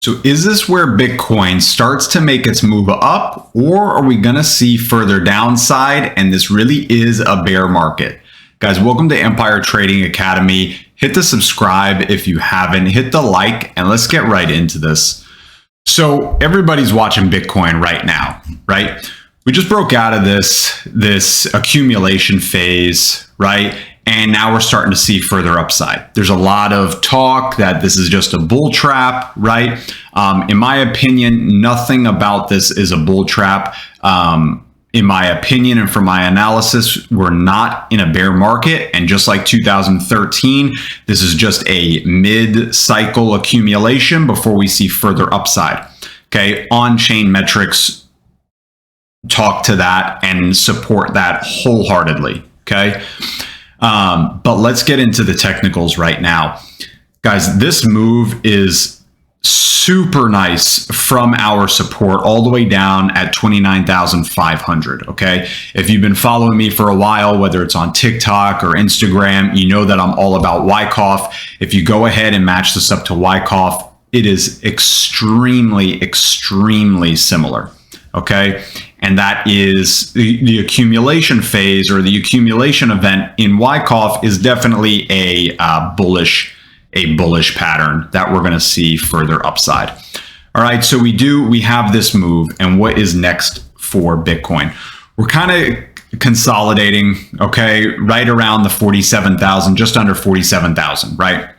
So is this where Bitcoin starts to make its move up, or are we going to see further downside and this really is a bear market? Guys, welcome to Empire Trading Academy. Hit the subscribe if you haven't, hit the like, and let's get right into this. So everybody's watching Bitcoin right now, right? We just broke out of this accumulation phase, right? And now we're starting to see further upside. There's a lot of talk that this is just a bull trap, right? In my opinion, nothing about this is a bull trap. In my opinion and from my analysis, we're not in a bear market. And just like 2013, this is just a mid-cycle accumulation before we see further upside. Okay, on-chain metrics talk to that and support that wholeheartedly, okay? But let's get into the technicals right now. Guys, this move is super nice from our support all the way down at 29,500, okay? If you've been following me for a while, whether it's on TikTok or Instagram, you know that I'm all about Wyckoff. If you go ahead and match this up to Wyckoff, it is extremely, extremely similar, okay? And that is the accumulation phase, or the accumulation event in Wyckoff is definitely a bullish pattern that we're going to see further upside. All right, so we have this move, and what is next for Bitcoin? We're kind of consolidating, okay, right around the 47,000, just under 47,000, right?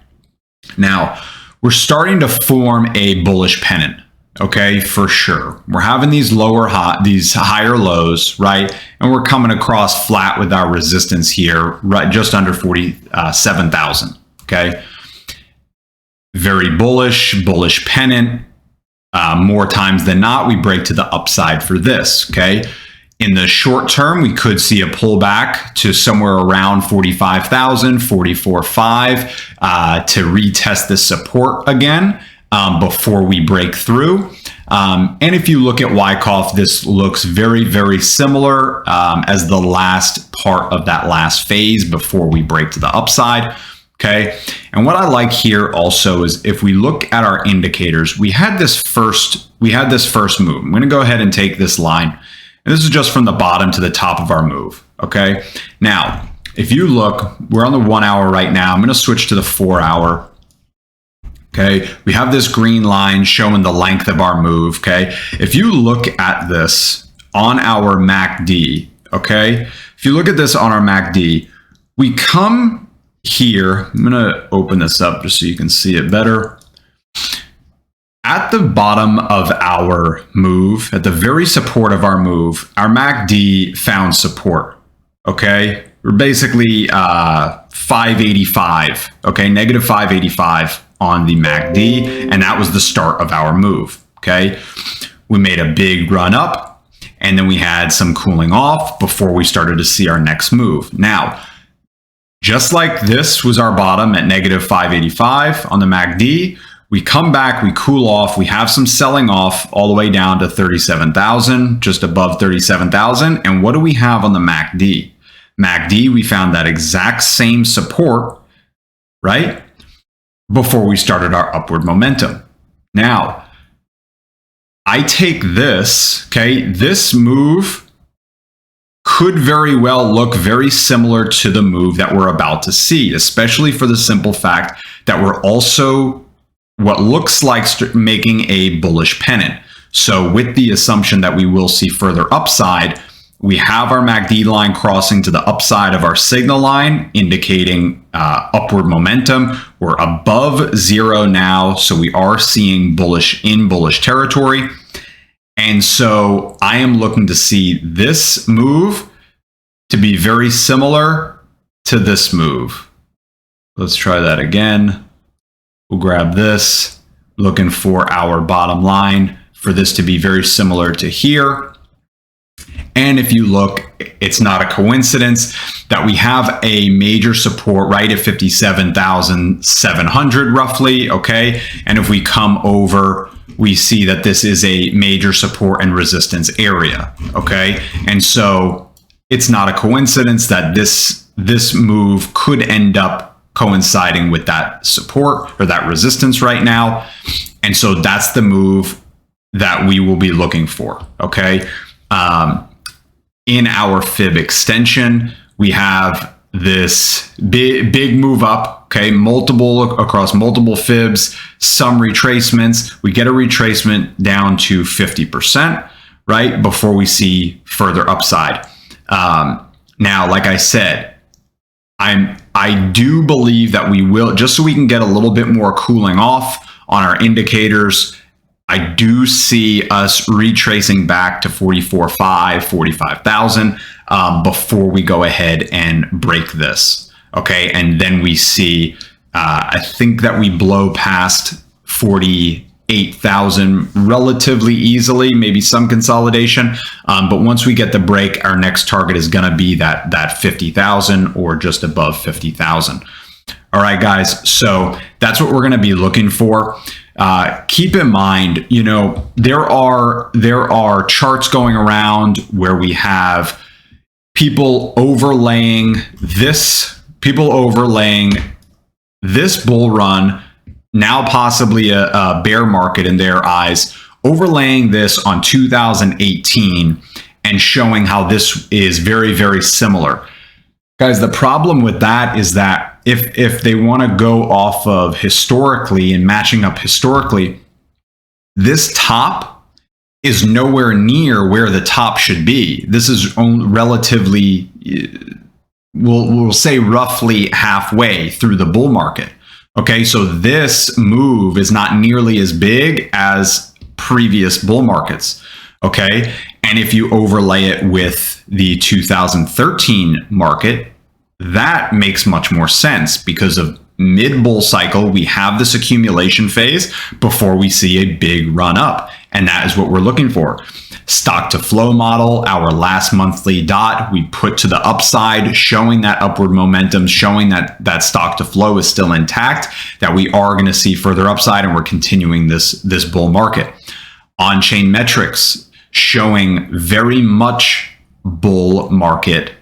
Now, we're starting to form a bullish pennant. Okay, for sure. We're having these these higher lows, right? And we're coming across flat with our resistance here, right, just under 47,000. Okay, very bullish pennant. More times than not, we break to the upside for this. Okay, in the short term, we could see a pullback to somewhere around 45,000, 44.5 to retest the support again. Before we break through. And if you look at Wyckoff, this looks very, very similar as the last part of that last phase before we break to the upside. Okay. And what I like here also is if we look at our indicators, we had this first move. I'm going to go ahead and take this line. And this is just from the bottom to the top of our move. Okay. Now, if you look, we're on the 1 hour right now. I'm going to switch to the 4 hour. Okay, we have this green line showing the length of our move. Okay, if you look at this on our MACD, okay, if you look at this on our MACD, we come here. I'm gonna open this up just so you can see it better. At the bottom of our move, at the very support of our move, our MACD found support. Okay, we're basically 585. Okay, negative 585. On the MACD, and that was the start of our move. Okay, we made a big run up, and then we had some cooling off before we started to see our next move. Now, just like this was our bottom at negative 585 on the MACD, we come back, we cool off, we have some selling off all the way down to 37,000, just above 37,000. And what do we have on the MACD? MACD, we found that exact same support, right? Before we started our upward momentum. Now, I take this, okay, this move could very well look very similar to the move that we're about to see, especially for the simple fact that we're also what looks like making a bullish pennant. So with the assumption that we will see further upside, we have our MACD line crossing to the upside of our signal line, indicating upward momentum. We're above zero now, so we are seeing bullish territory. And so I am looking to see this move to be very similar to this move. Let's try that again. We'll grab this, looking for our bottom line for this to be very similar to here. And if you look, it's not a coincidence that we have a major support right at 57,700 roughly, okay? And if we come over, we see that this is a major support and resistance area, okay? And so it's not a coincidence that this move could end up coinciding with that support or that resistance right now. And so that's the move that we will be looking for. Okay. In our fib extension, we have this big move up. Okay. Across multiple fibs, some retracements. We get a retracement down to 50%, right? Before we see further upside. Now, like I said, I do believe that we will, just so we can get a little bit more cooling off on our indicators. I do see us retracing back to 44.5, 45,000 before we go ahead and break this. Okay, and then we see, I think that we blow past 48,000 relatively easily, maybe some consolidation. But once we get the break, our next target is going to be that 50,000 or just above 50,000. All right, guys. So that's what we're going to be looking for. Keep in mind, you know, there are charts going around where we have people overlaying this bull run, now possibly a bear market in their eyes, overlaying this on 2018 and showing how this is very, very similar. Guys, the problem with that is that if they want to go off of historically and matching up historically, this top is nowhere near where the top should be. This is relatively, we'll say roughly halfway through the bull market. Okay, so this move is not nearly as big as previous bull markets. Okay, and if you overlay it with the 2013 market, that makes much more sense because of mid-bull cycle, we have this accumulation phase before we see a big run up. And that is what we're looking for. Stock to flow model, our last monthly dot, we put to the upside, showing that upward momentum, showing that stock to flow is still intact, that we are going to see further upside and we're continuing this bull market. On-chain metrics showing very much bull market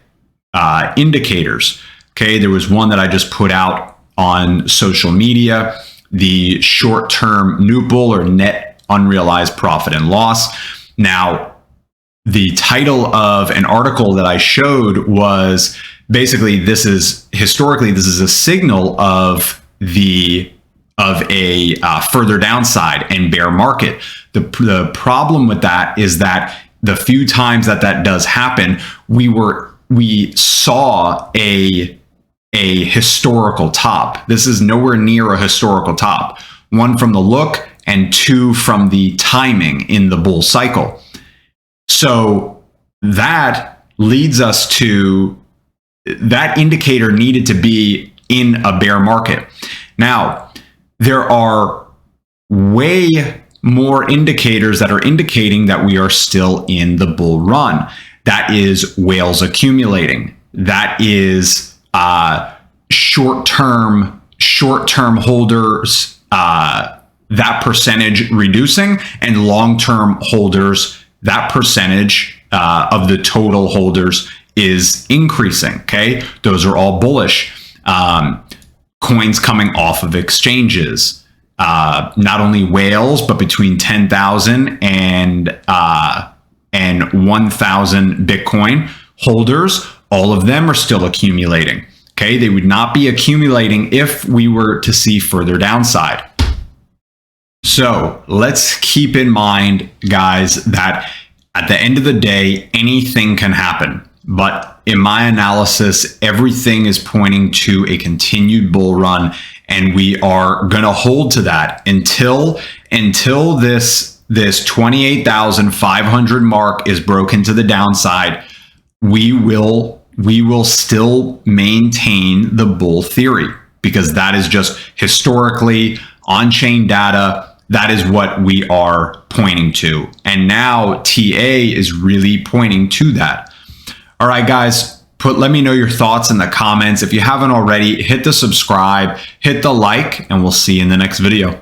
indicators. Okay, there was one that I just put out on social media, the short-term new bull or net unrealized profit and loss. Now, the title of an article that I showed was basically historically this is a signal of a further downside and bear market. The problem with that is that the few times that does happen, we saw a historical top. This is nowhere near a historical top. One from the look and two from the timing in the bull cycle. So that leads us to that indicator needed to be in a bear market. Now, there are way more indicators that are indicating that we are still in the bull run. That is whales accumulating. That is short-term holders, that percentage reducing, and long-term holders, that percentage of the total holders is increasing. Okay, those are all bullish. Coins coming off of exchanges, not only whales, but between 10,000 and 1,000 Bitcoin holders, all of them are still accumulating. Okay, they would not be accumulating if we were to see further downside. So let's keep in mind, guys, that at the end of the day, anything can happen. But in my analysis, everything is pointing to a continued bull run, and we are going to hold to that until this 28,500 mark is broken to the downside. We will still maintain the bull theory, because that is just historically on-chain data. That is what we are pointing to. And now TA is really pointing to that. All right, guys, let me know your thoughts in the comments. If you haven't already, hit the subscribe, hit the like, and we'll see you in the next video.